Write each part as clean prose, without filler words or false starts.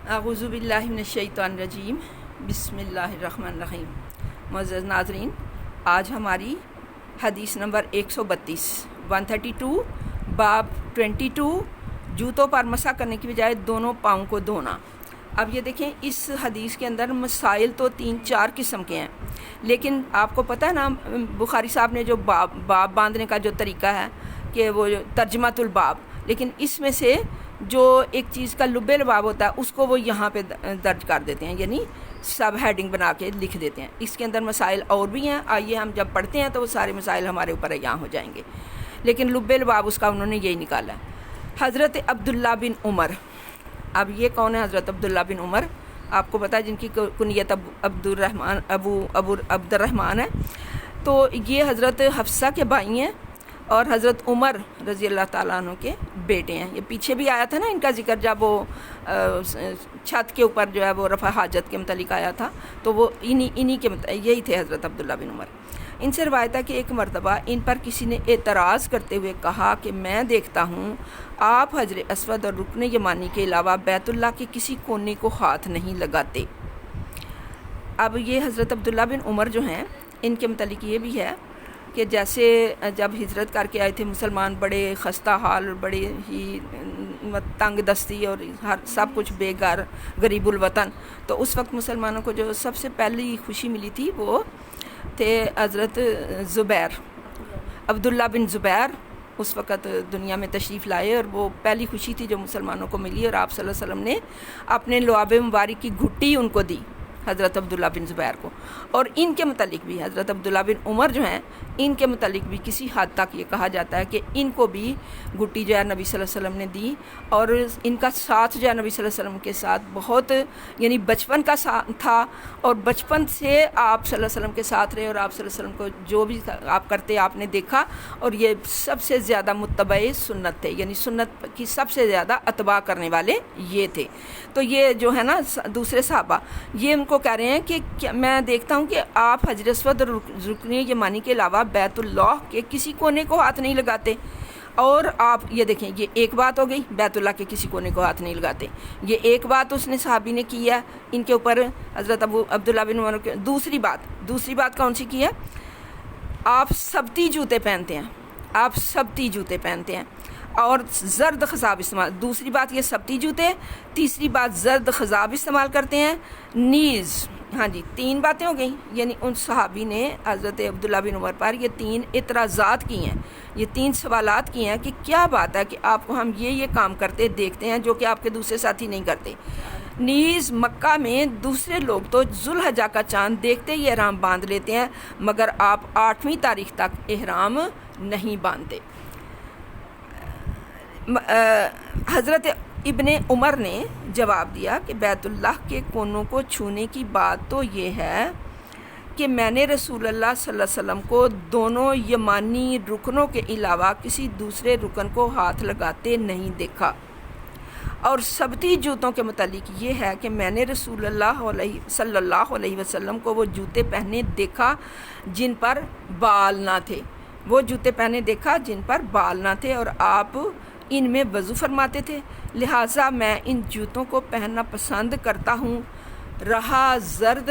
اعوذ باللہ من الشیطان الرجیم، بسم اللہ الرحمن الرحیم۔ معزز ناظرین، آج ہماری حدیث نمبر 132 باب 22 جوتوں پر مسح کرنے کی بجائے دونوں پاؤں کو دھونا۔ اب یہ دیکھیں، اس حدیث کے اندر مسائل تو 3-4 قسم کے ہیں، لیکن آپ کو پتہ ہے نا بخاری صاحب نے جو باب باندھنے کا جو طریقہ ہے کہ وہ ترجمۃ الباب، لیکن اس میں سے جو ایک چیز کا لب الباب ہوتا ہے اس کو وہ یہاں پہ درج کر دیتے ہیں، یعنی سب ہیڈنگ بنا کے لکھ دیتے ہیں۔ اس کے اندر مسائل اور بھی ہیں، آئیے ہم جب پڑھتے ہیں تو وہ سارے مسائل ہمارے اوپر یہاں ہو جائیں گے، لیکن لب الباب اس کا انہوں نے یہی نکالا ہے۔ حضرت عبداللہ بن عمر، اب یہ کون ہے؟ حضرت عبداللہ بن عمر، آپ کو پتہ ہے جن کی کنیت ابو عبد الرحمن ہے، تو یہ حضرت حفصہ کے بھائی ہیں اور حضرت عمر رضی اللہ تعالیٰ عنہ کے بیٹے ہیں۔ یہ پیچھے بھی آیا تھا نا ان کا ذکر، جب وہ چھت کے اوپر جو ہے وہ رفع حاجت کے متعلق آیا تھا، تو وہ انہی کے یہی تھے حضرت عبداللہ بن عمر۔ ان سے روایت ہے کہ ایک مرتبہ ان پر کسی نے اعتراض کرتے ہوئے کہا کہ میں دیکھتا ہوں آپ حجر اسود اور رکن یمانی کے علاوہ بیت اللہ کے کسی کونے کو ہاتھ نہیں لگاتے۔ اب یہ حضرت عبداللہ بن عمر جو ہیں، ان کے متعلق یہ بھی ہے کہ جیسے جب ہجرت کر کے آئے تھے مسلمان، بڑے خستہ حال، بڑے ہی تنگ دستی اور سب کچھ بے گھر، غریب الوطن، تو اس وقت مسلمانوں کو جو سب سے پہلی خوشی ملی تھی وہ تھے حضرت زبیر، عبداللہ بن زبیر اس وقت دنیا میں تشریف لائے، اور وہ پہلی خوشی تھی جو مسلمانوں کو ملی، اور آپ صلی اللہ علیہ وسلم نے اپنے لعاب مبارک کی گھٹی ان کو دی، حضرت عبداللہ بن زبیر کو۔ اور ان کے متعلق بھی حضرت عبداللہ بن عمر جو ہیں، ان کے متعلق بھی کسی حد تک یہ کہا جاتا ہے کہ ان کو بھی گھٹی جو ہے نبی صلی اللہ علیہ وسلم نے دی، اور ان کا ساتھ جو ہے نبی صلی اللہ علیہ وسلم کے ساتھ بہت، یعنی بچپن کا ساتھ تھا، اور بچپن سے آپ صلی اللہ علیہ وسلم کے ساتھ رہے، اور آپ صلی اللہ علیہ وسلم کو جو بھی آپ کرتے آپ نے دیکھا، اور یہ سب سے زیادہ متبع سنت تھے، یعنی سنت کی سب سے زیادہ اتباع کرنے والے یہ تھے۔ تو یہ جو ہے نا دوسرے صحابہ، یہ ان کو کہہ رہے ہیں کہ میں دیکھتا ہوں کہ آپ حجر اسود اور رکن یمانی کے علاوہ بیت اللہ کے کسی کونے کو ہاتھ نہیں لگاتے، اور آپ یہ دیکھیں، یہ ایک بات ہو گئی، بیت اللہ کے کسی کونے کو ہاتھ نہیں لگاتے، یہ ایک بات اس نے صحابی نے کی ہے ان کے اوپر، حضرت عبداللہ بن عمر کے۔ دوسری بات کون سی کی ہے؟ آپ سبتی جوتے پہنتے ہیں، آپ سبتی جوتے پہنتے ہیں اور زرد خضاب استعمال، دوسری بات یہ سبتی جوتے، تیسری بات زرد خضاب استعمال کرتے ہیں، نیز، ہاں جی 3 باتیں ہو گئیں، یعنی ان صحابی نے حضرت عبداللہ بن عمر پر یہ 3 اعتراضات کی ہیں، یہ 3 سوالات کیے ہیں کہ کیا بات ہے کہ آپ کو ہم یہ کام کرتے دیکھتے ہیں جو کہ آپ کے دوسرے ساتھی نہیں کرتے۔ نیز مکہ میں دوسرے لوگ تو ذوالحجہ کا چاند دیکھتے ہی احرام باندھ لیتے ہیں، مگر آپ 8ویں تاریخ تک احرام نہیں باندھتے۔ حضرت ابن عمر نے جواب دیا کہ بیت اللہ کے کونوں کو چھونے کی بات تو یہ ہے کہ میں نے رسول اللہ صلی اللہ علیہ وسلم کو دونوں یمانی رکنوں کے علاوہ کسی دوسرے رکن کو ہاتھ لگاتے نہیں دیکھا، اور سبتی جوتوں کے متعلق یہ ہے کہ میں نے رسول اللہ صلی اللہ علیہ وسلم کو وہ جوتے پہنے دیکھا جن پر بال نہ تھے، وہ جوتے پہنے دیکھا جن پر بال نہ تھے، اور آپ ان میں وضو فرماتے تھے، لہٰذا میں ان جوتوں کو پہننا پسند کرتا ہوں۔ رہا زرد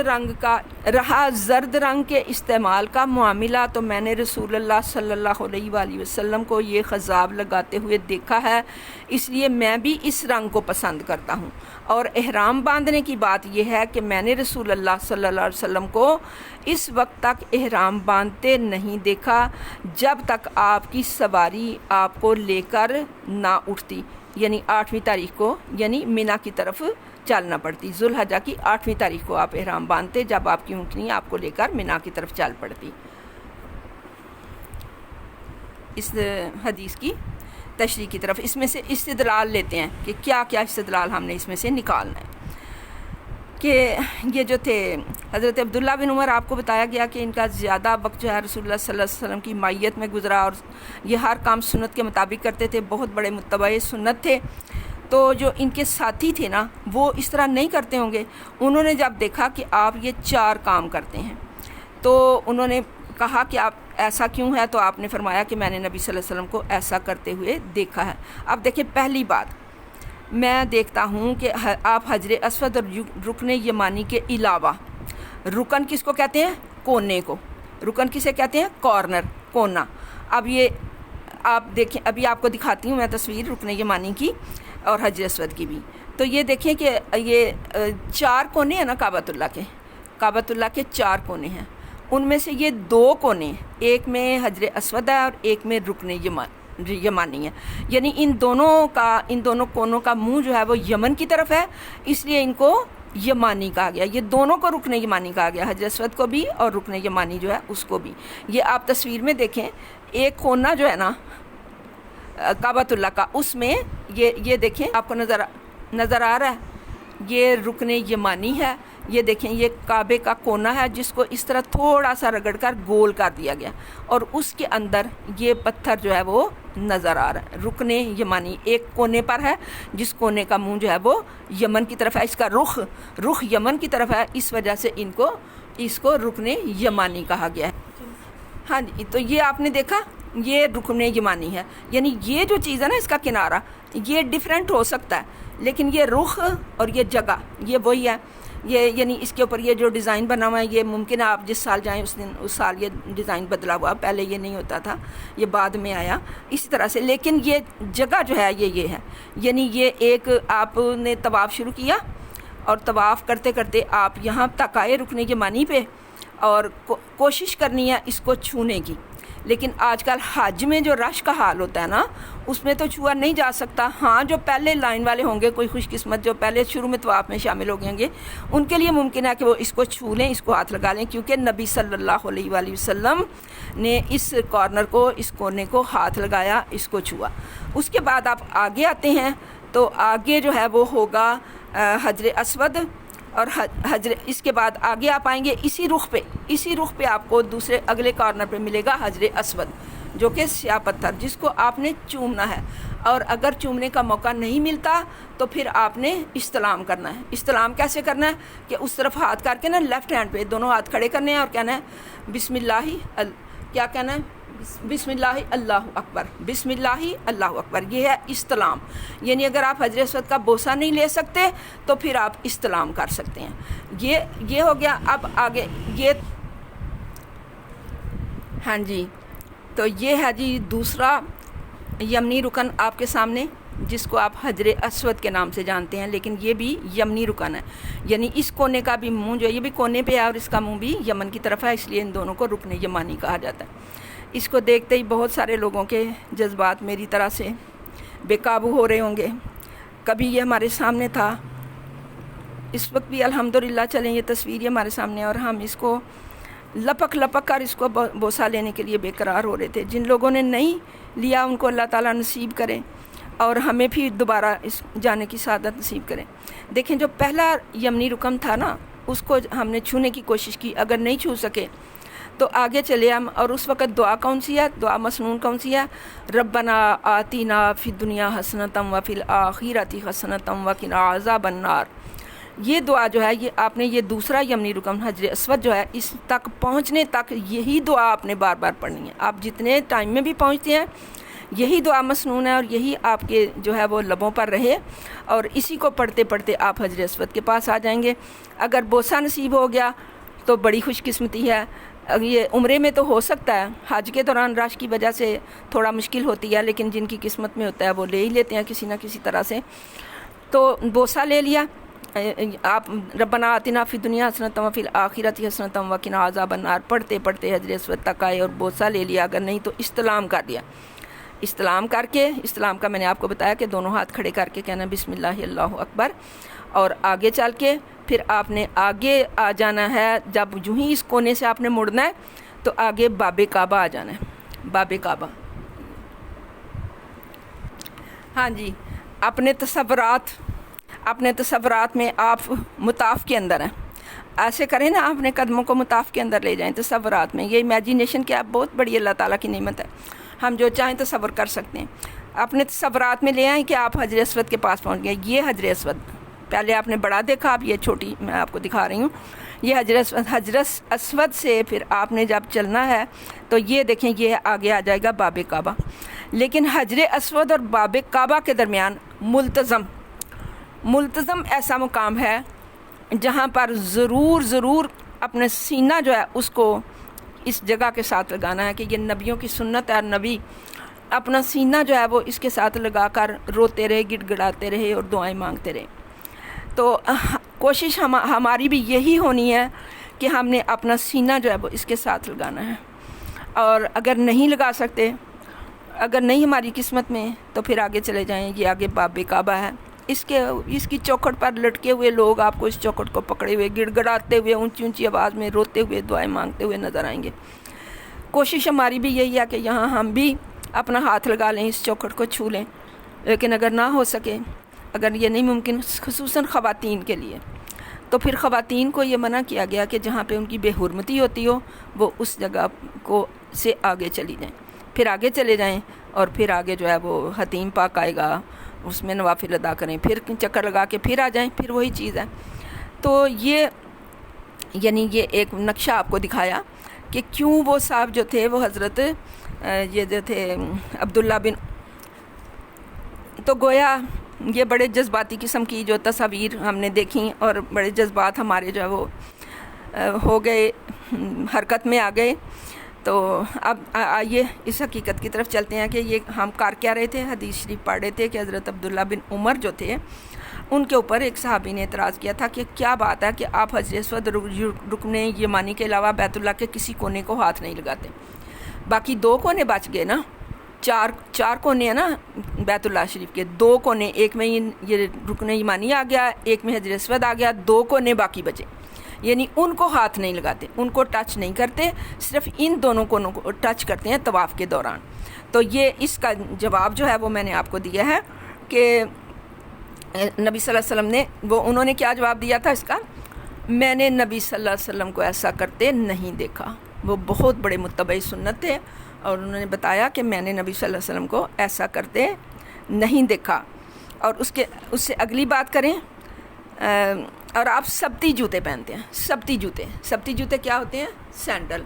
رنگ کے استعمال کا معاملہ، تو میں نے رسول اللہ صلی اللہ علیہ وآلہ وسلم کو یہ خضاب لگاتے ہوئے دیکھا ہے، اس لیے میں بھی اس رنگ کو پسند کرتا ہوں۔ اور احرام باندھنے کی بات یہ ہے کہ میں نے رسول اللہ صلی اللہ علیہ وسلم کو اس وقت تک احرام باندھتے نہیں دیکھا جب تک آپ کی سواری آپ کو لے کر نہ اٹھتی، یعنی 8ویں تاریخ کو، یعنی مینا کی طرف چلنا پڑتی، ذوالحجہ کی 8ویں تاریخ کو آپ احرام باندھتے جب آپ کی اونٹنی آپ کو لے کر مینا کی طرف چل پڑتی۔ اس حدیث کی تشریح کی طرف اس میں سے استدلال لیتے ہیں کہ کیا کیا استدلال ہم نے اس میں سے نکالنا ہے۔ کہ یہ جو تھے حضرت عبداللہ بن عمر، آپ کو بتایا گیا کہ ان کا زیادہ وقت جو ہے رسول اللہ صلی اللہ علیہ وسلم کی مائیت میں گزرا، اور یہ ہر کام سنت کے مطابق کرتے تھے، بہت بڑے متبع سنت تھے۔ تو جو ان کے ساتھی تھے نا، وہ اس طرح نہیں کرتے ہوں گے، انہوں نے جب دیکھا کہ آپ یہ 4 کام کرتے ہیں تو انہوں نے کہا کہ آپ ایسا کیوں ہے؟ تو آپ نے فرمایا کہ میں نے نبی صلی اللہ علیہ وسلم کو ایسا کرتے ہوئے دیکھا ہے۔ اب دیکھیں، پہلی بات میں دیکھتا ہوں کہ آپ حجر اسود اور رکن یمانی کے علاوہ، رکن کس کو کہتے ہیں؟ کونے کو۔ رکن کسے کہتے ہیں؟ کارنر، کونا۔ اب یہ آپ دیکھیں، ابھی آپ کو دکھاتی ہوں میں تصویر رکن یمانی کی اور حجر اسود کی بھی۔ تو یہ دیکھیں کہ یہ 4 کونے ہیں نا کعبۃ اللہ کے، کعبۃ اللہ کے 4 کونے ہیں، ان میں سے یہ 2 کونے، ایک میں حجر اسود ہے اور ایک میں رکن یمانی ہے، یعنی ان دونوں کونوں کا منہ جو ہے وہ یمن کی طرف ہے، اس لیے ان کو یمانی کہا گیا۔ یہ دونوں کو رکن یمانی کہا گیا، حجر اسود کو بھی اور رکن یمانی جو ہے اس کو بھی۔ یہ آپ تصویر میں دیکھیں، ایک کونا جو ہے نا کعبۃ اللہ کا، اس میں یہ دیکھیں، آپ کو نظر آ رہا ہے، یہ رکن یمانی ہے۔ یہ دیکھیں، یہ کعبے کا کونا ہے جس کو اس طرح تھوڑا سا رگڑ کر گول کر دیا گیا، اور اس کے اندر یہ پتھر جو ہے وہ نظر آ رہا ہے۔ رکن یمانی ایک کونے پر ہے جس کونے کا منہ جو ہے وہ یمن کی طرف ہے، اس کا رخ یمن کی طرف ہے، اس وجہ سے اس کو رکن یمانی کہا گیا ہے۔ ہاں جی، تو یہ آپ نے دیکھا، یہ رکن یمانی ہے، یعنی یہ جو چیز ہے نا، اس کا کنارہ یہ ڈیفرنٹ ہو سکتا ہے، لیکن یہ رخ اور یہ جگہ یہ وہی ہے۔ یہ یعنی اس کے اوپر یہ جو ڈیزائن بنا ہوا ہے، یہ ممکن ہے آپ جس سال جائیں اس سال یہ ڈیزائن بدلا ہوا، پہلے یہ نہیں ہوتا تھا، یہ بعد میں آیا اسی طرح سے۔ لیکن یہ جگہ جو ہے یہ ہے، یعنی یہ ایک آپ نے طواف شروع کیا اور طواف کرتے کرتے آپ یہاں تک آئے رکن یمانی پہ، اور کوشش کرنی ہے اس کو چھونے کی۔ لیکن آج کل حج میں جو رش کا حال ہوتا ہے نا، اس میں تو چھوا نہیں جا سکتا۔ ہاں، جو پہلے لائن والے ہوں گے، کوئی خوش قسمت جو پہلے شروع میں طواف میں شامل ہو گئے ہوں گے، ان کے لیے ممکن ہے کہ وہ اس کو چھو لیں، اس کو ہاتھ لگا لیں، کیونکہ نبی صلی اللہ علیہ وآلہ وسلم نے اس کارنر کو، اس کونے کو ہاتھ لگایا، اس کو چھوا۔ اس کے بعد آپ آگے آتے ہیں تو آگے جو ہے وہ ہوگا حجر اسود، اور اس کے بعد آگے آپ آئیں گے اسی رخ پہ آپ کو دوسرے اگلے کارنر پہ ملے گا حجر اسود، جو کہ سیاہ پتھر، جس کو آپ نے چومنا ہے۔ اور اگر چومنے کا موقع نہیں ملتا تو پھر آپ نے استلام کرنا ہے۔ استلام کیسے کرنا ہے کہ اس طرف ہاتھ کر کے نا، لیفٹ ہینڈ پہ دونوں ہاتھ کھڑے کرنے ہیں اور کہنا ہے بسم اللہ کیا کہنا ہے؟ بسم اللہ اللہ اکبر، بسم اللہ اللہ اکبر۔ یہ ہے استلام، یعنی اگر آپ حجر اسود کا بوسہ نہیں لے سکتے تو پھر آپ استلام کر سکتے ہیں۔ یہ ہو گیا۔ اب آگے یہ، ہاں جی، تو یہ ہے جی دوسرا یمنی رکن آپ کے سامنے، جس کو آپ حجر اسود کے نام سے جانتے ہیں، لیکن یہ بھی یمنی رکن ہے، یعنی اس کونے کا بھی منہ جو ہے یہ بھی کونے پہ ہے اور اس کا منہ بھی یمن کی طرف ہے، اس لیے ان دونوں کو رکن یمانی کہا جاتا ہے۔ اس کو دیکھتے ہی بہت سارے لوگوں کے جذبات میری طرح سے بے قابو ہو رہے ہوں گے۔ کبھی یہ ہمارے سامنے تھا، اس وقت بھی الحمدللہ چلیں یہ تصویر ہمارے سامنے، اور ہم اس کو لپک کر اس کو بوسہ لینے کے لیے بے قرار ہو رہے تھے۔ جن لوگوں نے نہیں لیا ان کو اللہ تعالیٰ نصیب کرے، اور ہمیں بھی دوبارہ اس جانے کی سعادت نصیب کریں۔ دیکھیں، جو پہلا یمنی رکن تھا نا، اس کو ہم نے چھونے کی کوشش کی، اگر نہیں چھو سکے تو آگے چلے ہم، اور اس وقت دعا کون سی ہے؟ دعا مسنون کون سی ہے؟ ربنا آتینا فی الدنیا حسنۃ وفی الآخرۃ حسنۃ وقنا عذاب النار۔ یہ دعا جو ہے، یہ آپ نے یہ دوسرا یمنی رکن حجر اسود جو ہے، اس تک پہنچنے تک یہی دعا آپ نے بار بار پڑھنی ہے۔ آپ جتنے ٹائم میں بھی پہنچتے ہیں یہی دعا مسنون ہے، اور یہی آپ کے جو ہے وہ لبوں پر رہے، اور اسی کو پڑھتے پڑھتے آپ حجر اسود کے پاس آ جائیں گے۔ اگر بوسہ نصیب ہو گیا تو بڑی خوش قسمتی ہے۔ یہ عمرے میں تو ہو سکتا ہے، حج کے دوران رش کی وجہ سے تھوڑا مشکل ہوتی ہے، لیکن جن کی قسمت میں ہوتا ہے وہ لے ہی لیتے ہیں کسی نہ کسی طرح سے۔ تو بوسہ لے لیا آپ، ربنا آتنا فی الدنیا حسنۃ وفی الآخرۃ حسنۃ وقنا عذاب النار پڑھتے پڑھتے حجر اسود تک آئے اور بوسہ لے لیا، اگر نہیں تو استلام کر لیا۔ استلام کر کے، استلام کا میں نے آپ کو بتایا کہ دونوں ہاتھ کھڑے کر کے کہنا بسم اللہ اللہ اکبر، اور آگے چل کے پھر آپ نے آگے آ جانا ہے۔ جب جو ہی اس کونے سے آپ نے مڑنا ہے تو آگے باب کعبہ آ جانا ہے، باب کعبہ۔ ہاں جی، اپنے تصورات میں آپ مطاف کے اندر ہیں، ایسے کریں نا، اپنے قدموں کو مطاف کے اندر لے جائیں تصورات میں۔ یہ امیجینیشن کیا بہت بڑی اللہ تعالیٰ کی نعمت ہے، ہم جو چاہیں تصور کر سکتے ہیں۔ اپنے تصورات میں لے آئیں کہ آپ حجر اسود کے پاس پہنچ گئے۔ یہ حجر اسود، پہلے آپ نے بڑا دیکھا، اب یہ چھوٹی میں آپ کو دکھا رہی ہوں۔ یہ حجر اسود سے پھر آپ نے جب چلنا ہے تو یہ دیکھیں، یہ آگے آ جائے گا باب کعبہ۔ لیکن حجر اسود اور باب کعبہ کے درمیان ملتزم ملتزم ایسا مقام ہے جہاں پر ضرور اپنا سینہ جو ہے اس کو اس جگہ کے ساتھ لگانا ہے کہ یہ نبیوں کی سنت ہے، اور نبی اپنا سینہ جو ہے وہ اس کے ساتھ لگا کر روتے رہے، گڑ گڑاتے رہے اور دعائیں مانگتے رہے۔ تو کوشش ہماری بھی یہی ہونی ہے کہ ہم نے اپنا سینہ جو ہے وہ اس کے ساتھ لگانا ہے، اور اگر نہیں لگا سکتے، اگر نہیں ہماری قسمت میں، تو پھر آگے چلے جائیں۔ یہ آگے باب کعبہ ہے، اس کی چوکھٹ پر لٹکے ہوئے لوگ آپ کو اس چوکھٹ کو پکڑے ہوئے گڑ گڑاتے ہوئے اونچی آواز میں روتے ہوئے دعائیں مانگتے ہوئے نظر آئیں گے۔ کوشش ہماری بھی یہی ہے کہ یہاں ہم بھی اپنا ہاتھ لگا لیں، اس چوکھٹ کو چھو لیں، لیکن اگر نہ ہو سکے، اگر یہ نہیں ممکن، خصوصاً خواتین کے لیے، تو پھر خواتین کو یہ منع کیا گیا کہ جہاں پہ ان کی بے حرمتی ہوتی ہو وہ اس جگہ کو سے آگے چلی جائیں، پھر آگے چلے جائیں، اور پھر آگے جو ہے وہ حتیم پاک آئے گا، اس میں نوافل ادا کریں، پھر چکر لگا کے پھر آ جائیں، پھر وہی چیز ہے۔ تو یہ یعنی یہ ایک نقشہ آپ کو دکھایا کہ کیوں وہ صاحب جو تھے وہ حضرت یہ جو تھے عبداللہ بن، تو گویا یہ بڑے جذباتی قسم کی جو تصاویر ہم نے دیکھیں، اور بڑے جذبات ہمارے جو ہے وہ ہو گئے، حرکت میں آ گئے۔ تو اب آئیے اس حقیقت کی طرف چلتے ہیں کہ یہ ہم کر کیا رہے تھے۔ حدیث شریف پڑھ رہے تھے کہ حضرت عبداللہ بن عمر جو تھے، ان کے اوپر ایک صحابی نے اعتراض کیا تھا کہ کیا بات ہے کہ آپ حجر اسود رکن یمانی کے علاوہ بیت اللہ کے کسی کونے کو ہاتھ نہیں لگاتے، باقی 2 کونے بچ گئے نا، چار کونے ہیں نا بیت اللہ شریف کے، 2 کونے، ایک میں یہ رکن یمانی آ گیا، ایک میں حجر اسود آ گیا، 2 کونے باقی بچے، یعنی ان کو ہاتھ نہیں لگاتے، ان کو ٹچ نہیں کرتے، صرف ان دونوں کونوں کو ٹچ کرتے ہیں طواف کے دوران۔ تو یہ اس کا جواب جو ہے وہ میں نے آپ کو دیا ہے کہ نبی صلی اللہ علیہ وسلم نے انہوں نے کیا جواب دیا تھا اس کا؟ میں نے نبی صلی اللہ علیہ وسلم کو ایسا کرتے نہیں دیکھا۔ وہ بہت بڑے متبع سنت تھے، اور انہوں نے بتایا کہ میں نے نبی صلی اللہ علیہ وسلم کو ایسا کرتے نہیں دیکھا۔ اور اس سے اگلی بات کریں، اور آپ سبتی جوتے پہنتے ہیں، سبتی جوتے کیا ہوتے ہیں؟ سینڈل۔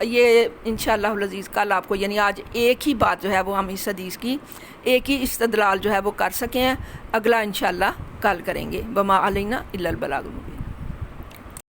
یہ انشاءاللہ العزیز کل آپ کو، یعنی آج ایک ہی بات جو ہے وہ ہم اس حدیث کی ایک ہی استدلال جو ہے وہ کر سکیں ہیں، اگلا انشاءاللہ کل کریں گے۔ وما علینا الا البلاغ المبین۔